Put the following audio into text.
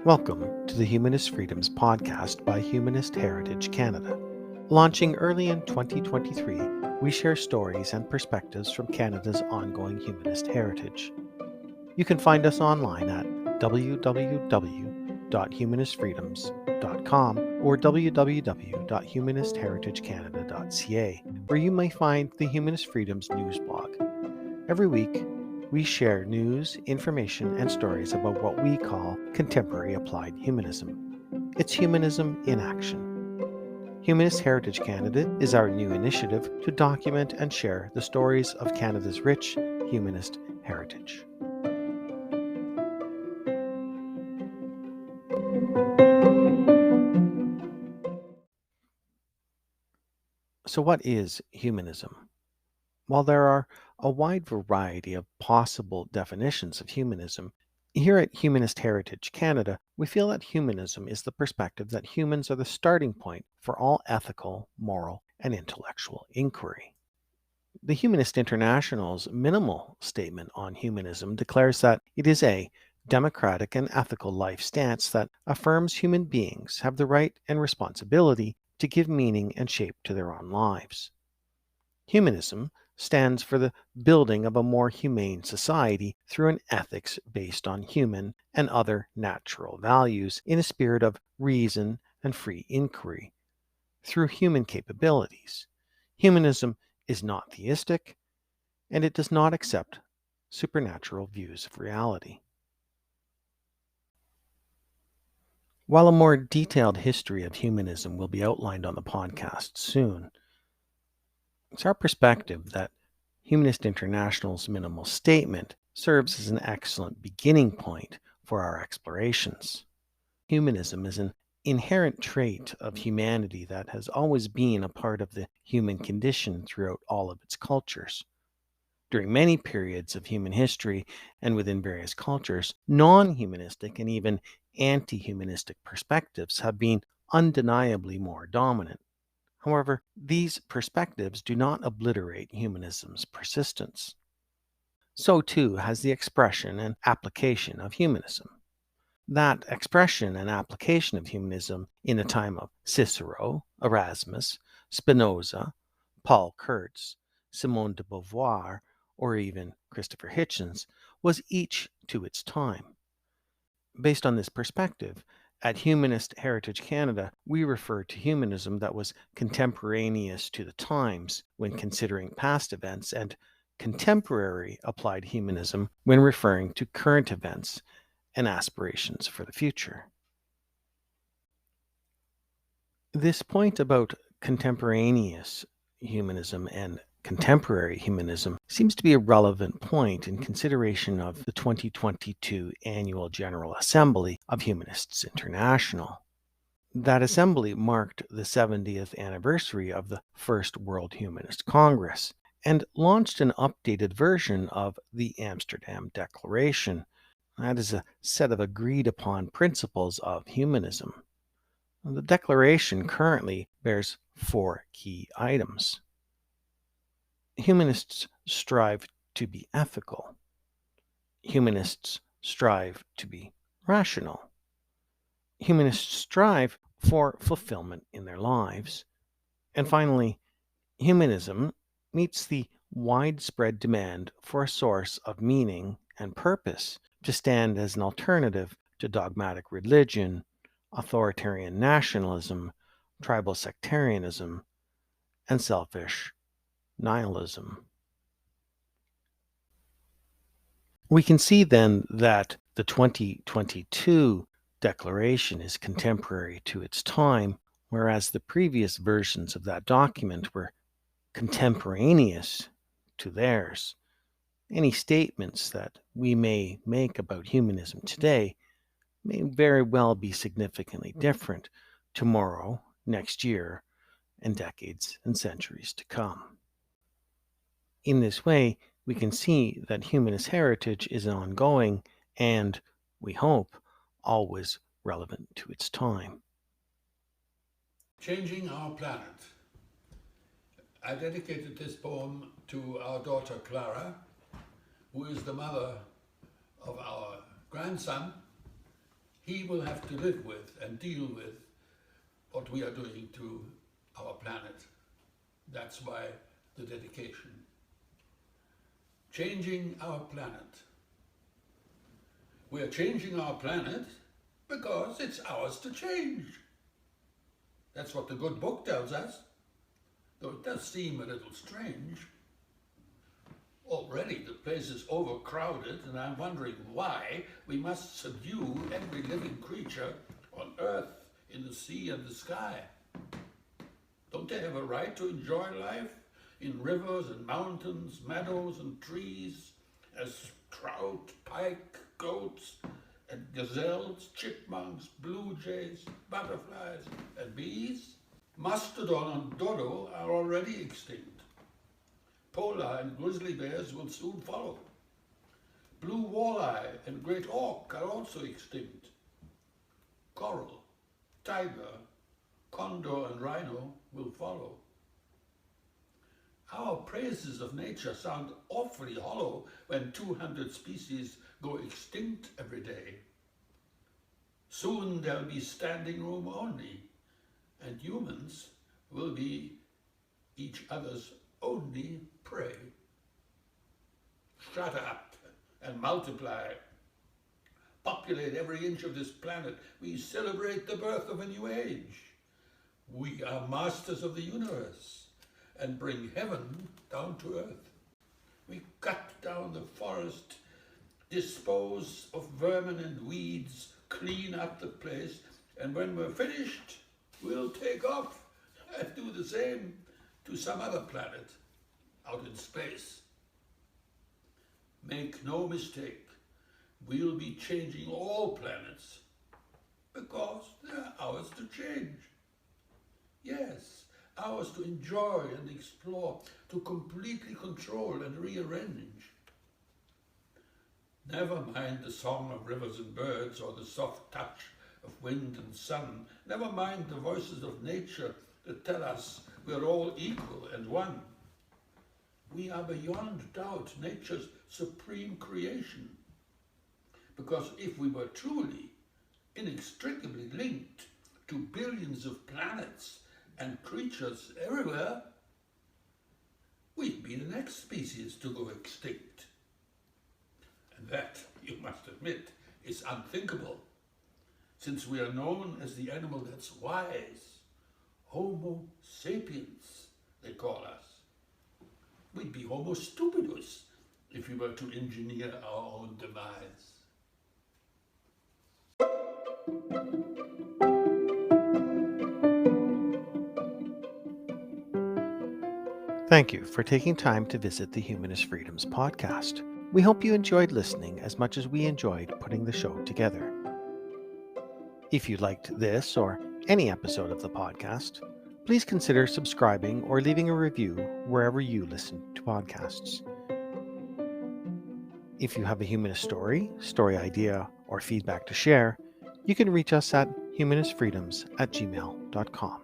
Welcome to the Humanist Freedoms podcast by Humanist Heritage Canada. Launching early in 2023, we share stories and perspectives from Canada's ongoing humanist heritage. You can find us online at www.humanistfreedoms.com or www.humanistheritagecanada.ca, where you may find the Humanist Freedoms news blog. Every week, we share news, information, and stories about what we call contemporary applied humanism. It's humanism in action. Humanist Heritage Canada is our new initiative to document and share the stories of Canada's rich humanist heritage. So, what is humanism? While there are a wide variety of possible definitions of humanism, here at Humanist Heritage Canada, we feel that humanism is the perspective that humans are the starting point for all ethical, moral, and intellectual inquiry. The Humanist International's minimal statement on humanism declares that it is a democratic and ethical life stance that affirms human beings have the right and responsibility to give meaning and shape to their own lives. Humanism stands for the building of a more humane society through an ethics based on human and other natural values in a spirit of reason and free inquiry through human capabilities. Humanism is not theistic, and it does not accept supernatural views of reality. While a more detailed history of humanism will be outlined on the podcast soon, it's our perspective that Humanist International's minimal statement serves as an excellent beginning point for our explorations. Humanism is an inherent trait of humanity that has always been a part of the human condition throughout all of its cultures. During many periods of human history and within various cultures, non-humanistic and even anti-humanistic perspectives have been undeniably more dominant. However, these perspectives do not obliterate humanism's persistence. So too has the expression and application of humanism. That expression and application of humanism in the time of Cicero, Erasmus, Spinoza, Paul Kurtz, Simone de Beauvoir, or even Christopher Hitchens was each to its time. Based on this perspective, at Humanist Heritage Canada, we refer to humanism that was contemporaneous to the times when considering past events, and contemporary applied humanism when referring to current events and aspirations for the future. This point about contemporaneous humanism and contemporary humanism seems to be a relevant point in consideration of the 2022 Annual General Assembly of Humanists International. That assembly marked the 70th anniversary of the First World Humanist Congress and launched an updated version of the Amsterdam Declaration. That is a set of agreed upon principles of humanism. The Declaration currently bears 4 key items. Humanists strive to be ethical. Humanists strive to be rational. Humanists strive for fulfillment in their lives. And finally, humanism meets the widespread demand for a source of meaning and purpose to stand as an alternative to dogmatic religion, authoritarian nationalism, tribal sectarianism, and selfish nihilism. We can see then that the 2022 Declaration is contemporary to its time, whereas the previous versions of that document were contemporaneous to theirs. Any statements that we may make about humanism today may very well be significantly different tomorrow, next year, and decades and centuries to come. In this way, we can see that humanist heritage is ongoing and, we hope, always relevant to its time. Changing our planet. I dedicated this poem to our daughter Clara, who is the mother of our grandson. He will have to live with and deal with what we are doing to our planet. That's why the dedication. Changing our planet. We are changing our planet because it's ours to change. That's what the good book tells us, though it does seem a little strange. Already the place is overcrowded, and I'm wondering why we must subdue every living creature on earth, in the sea and the sky. Don't they have a right to enjoy life in rivers and mountains, meadows and trees, as trout, pike, goats and gazelles, chipmunks, blue jays, butterflies and bees? Mastodon and dodo are already extinct. Polar and grizzly bears will soon follow. Blue walleye and great auk are also extinct. Coral, tiger, condor and rhino will follow. Our praises of nature sound awfully hollow when 200 species go extinct every day. Soon there'll be standing room only, and humans will be each other's only prey. Shut up and multiply. Populate every inch of this planet. We celebrate the birth of a new age. We are masters of the universe and bring heaven down to earth. We cut down the forest, dispose of vermin and weeds, clean up the place, and when we're finished, we'll take off and do the same to some other planet out in space. Make no mistake, we'll be changing all planets because they're ours to change. Yes, ours to enjoy and explore, to completely control and rearrange. Never mind the song of rivers and birds or the soft touch of wind and sun. Never mind the voices of nature that tell us we're all equal and one. We are beyond doubt nature's supreme creation. Because if we were truly, inextricably linked to billions of planets and creatures everywhere, we'd be the next species to go extinct. And that, you must admit, is unthinkable, since we are known as the animal that's wise. Homo sapiens, they call us. We'd be Homo stupidus if we were to engineer our own demise. Thank you for taking time to visit the Humanist Freedoms podcast. We hope you enjoyed listening as much as we enjoyed putting the show together. If you liked this or any episode of the podcast, please consider subscribing or leaving a review wherever you listen to podcasts. If you have a humanist story idea, or feedback to share, you can reach us at humanistfreedoms@gmail.com.